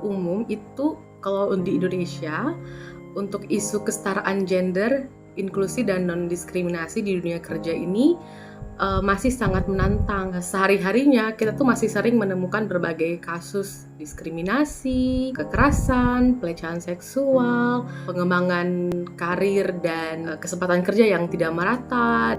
umum itu kalau di Indonesia untuk isu kesetaraan gender, inklusi dan non-diskriminasi di dunia kerja ini masih sangat menantang. Sehari-harinya kita tuh masih sering menemukan berbagai kasus diskriminasi, kekerasan, pelecehan seksual, pengembangan karir dan kesempatan kerja yang tidak merata.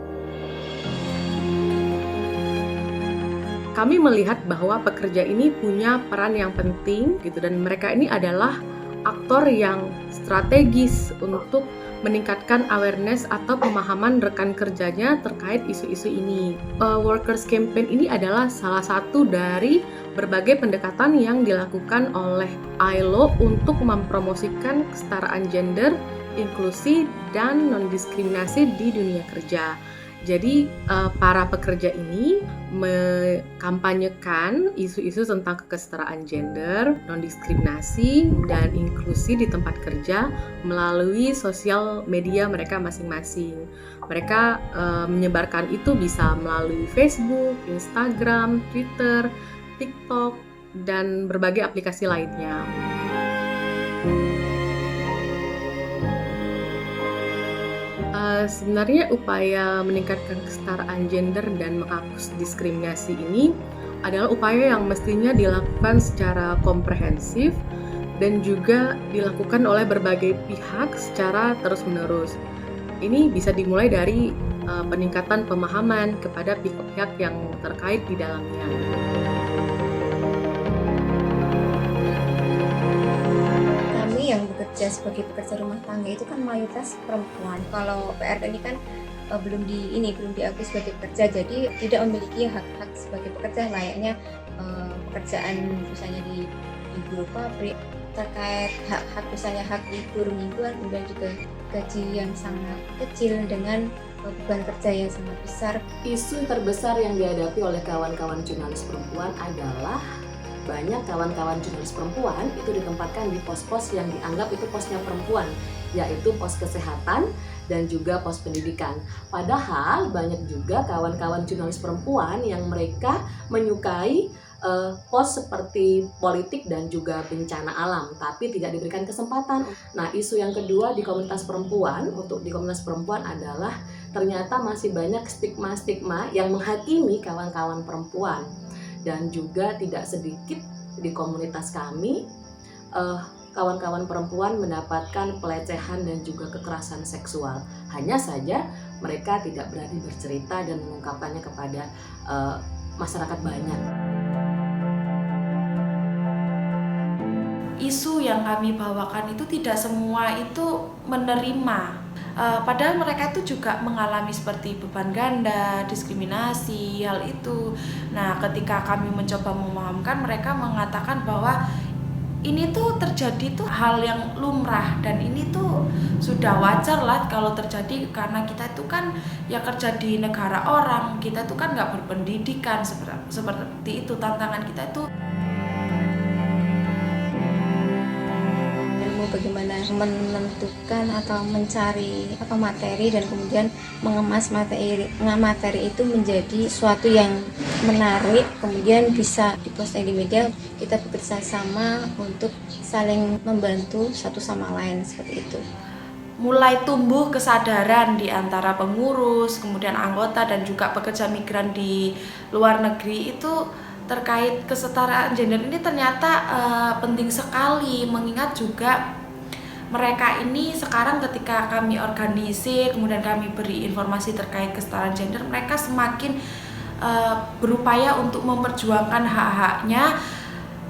Kami melihat bahwa pekerja ini punya peran yang penting gitu, dan mereka ini adalah aktor yang strategis untuk meningkatkan awareness atau pemahaman rekan kerjanya terkait isu-isu ini. Workers Campaign ini adalah salah satu dari berbagai pendekatan yang dilakukan oleh ILO untuk mempromosikan kesetaraan gender, inklusi, dan non-diskriminasi di dunia kerja. Jadi para pekerja ini mengkampanyekan isu-isu tentang kesetaraan gender, non-diskriminasi, dan inklusi di tempat kerja melalui sosial media mereka masing-masing. Mereka menyebarkan itu bisa melalui Facebook, Instagram, Twitter, TikTok, dan berbagai aplikasi lainnya. Sebenarnya upaya meningkatkan kesetaraan gender dan menghapus diskriminasi ini adalah upaya yang mestinya dilakukan secara komprehensif dan juga dilakukan oleh berbagai pihak secara terus-menerus. Ini bisa dimulai dari peningkatan pemahaman kepada pihak-pihak yang terkait di dalamnya. Yang bekerja sebagai pekerja rumah tangga itu kan mayoritas perempuan. Kalau PRK ini kan belum diakui sebagai pekerja, jadi tidak memiliki hak-hak sebagai pekerja layaknya pekerjaan misalnya di buruh pabrik, terkait hak misalnya hak libur mingguan, kemudian juga gaji yang sangat kecil dengan beban kerja yang sangat besar. Isu terbesar yang dihadapi oleh kawan-kawan jurnalis perempuan adalah banyak kawan-kawan jurnalis perempuan itu ditempatkan di pos-pos yang dianggap itu posnya perempuan, yaitu pos kesehatan dan juga pos pendidikan. Padahal banyak juga kawan-kawan jurnalis perempuan yang mereka menyukai pos seperti politik dan juga bencana alam, tapi tidak diberikan kesempatan. Nah, isu yang kedua di komunitas perempuan adalah ternyata masih banyak stigma-stigma yang menghakimi kawan-kawan perempuan. Dan juga tidak sedikit di komunitas kami kawan-kawan perempuan mendapatkan pelecehan dan juga kekerasan seksual. Hanya saja mereka tidak berani bercerita dan mengungkapkannya kepada masyarakat banyak. Isu yang kami bawakan itu tidak semua itu menerima. Padahal mereka itu juga mengalami seperti beban ganda, diskriminasi, hal itu. Nah, ketika kami mencoba memahamkan, mereka mengatakan bahwa ini tuh terjadi tuh hal yang lumrah dan ini tuh sudah wajar lah kalau terjadi, karena kita itu kan ya kerja di negara orang, kita tuh kan nggak berpendidikan seperti itu. Tantangan kita itu bagaimana menentukan atau mencari materi dan kemudian mengemas materi itu menjadi suatu yang menarik, kemudian bisa diposting di media. Kita bekerja sama untuk saling membantu satu sama lain, seperti itu. Mulai tumbuh kesadaran di antara pengurus, kemudian anggota dan juga pekerja migran di luar negeri itu terkait kesetaraan gender ini ternyata penting sekali, mengingat juga mereka ini sekarang ketika kami organisir, kemudian kami beri informasi terkait kesetaraan gender, mereka semakin berupaya untuk memperjuangkan hak-haknya,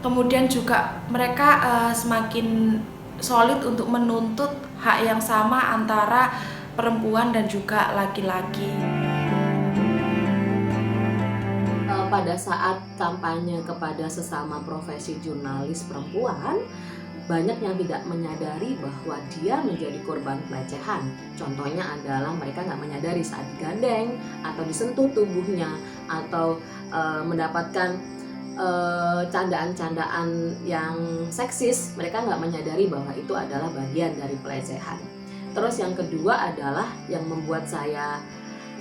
kemudian juga mereka semakin solid untuk menuntut hak yang sama antara perempuan dan juga laki-laki. Pada saat kampanye kepada sesama profesi jurnalis perempuan, banyak yang tidak menyadari bahwa dia menjadi korban pelecehan. Contohnya adalah mereka nggak menyadari saat digandeng atau disentuh tubuhnya atau mendapatkan candaan-candaan yang seksis. Mereka nggak menyadari bahwa itu adalah bagian dari pelecehan. Terus yang kedua adalah yang membuat saya,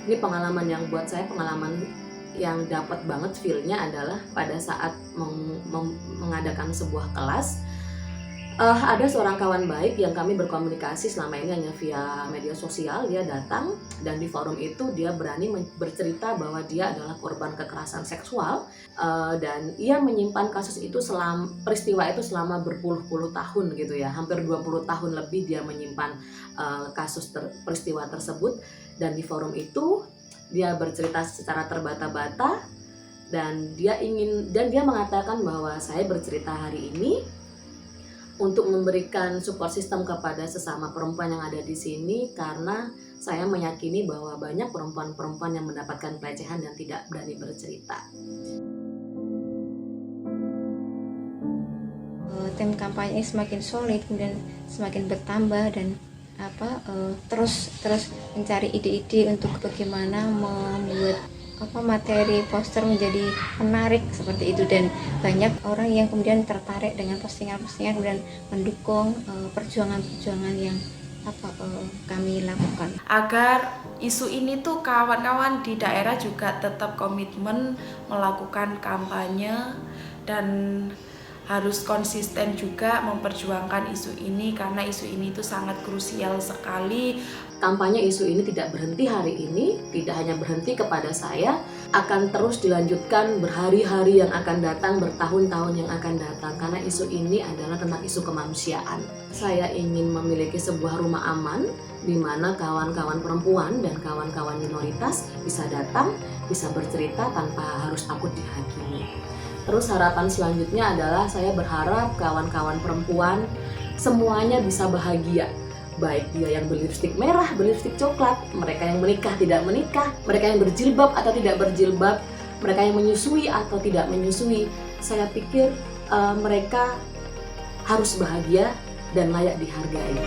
ini pengalaman yang buat saya pengalaman yang dapat banget feel-nya adalah pada saat mengadakan sebuah kelas. Ada seorang kawan baik yang kami berkomunikasi selama ini hanya via media sosial. Dia datang dan di forum itu dia berani bercerita bahwa dia adalah korban kekerasan seksual, dan ia menyimpan kasus itu peristiwa itu selama berpuluh-puluh tahun gitu ya, hampir 20 tahun lebih dia menyimpan peristiwa tersebut. Dan di forum itu dia bercerita secara terbata-bata dan dia mengatakan bahwa saya bercerita hari ini untuk memberikan support system kepada sesama perempuan yang ada di sini, karena saya meyakini bahwa banyak perempuan-perempuan yang mendapatkan pelecehan dan tidak berani bercerita. Tim kampanye ini semakin solid, kemudian semakin bertambah dan terus mencari ide-ide untuk bagaimana membuat materi poster menjadi menarik seperti itu, dan banyak orang yang kemudian tertarik dengan postingan-postingan kemudian mendukung perjuangan-perjuangan yang kami lakukan. Agar isu ini tuh kawan-kawan di daerah juga tetap komitmen melakukan kampanye dan harus konsisten juga memperjuangkan isu ini, karena isu ini itu sangat krusial sekali. Kampanye isu ini tidak berhenti hari ini, tidak hanya berhenti kepada saya, akan terus dilanjutkan berhari-hari yang akan datang, bertahun-tahun yang akan datang, karena isu ini adalah tentang isu kemanusiaan. Saya ingin memiliki sebuah rumah aman di mana kawan-kawan perempuan dan kawan-kawan minoritas bisa datang, bisa bercerita tanpa harus takut dihakimi. Terus harapan selanjutnya adalah saya berharap kawan-kawan perempuan semuanya bisa bahagia. Baik dia yang berlipstik merah, berlipstik coklat, mereka yang menikah, tidak menikah, mereka yang berjilbab atau tidak berjilbab, mereka yang menyusui atau tidak menyusui. Saya pikir mereka harus bahagia dan layak dihargai.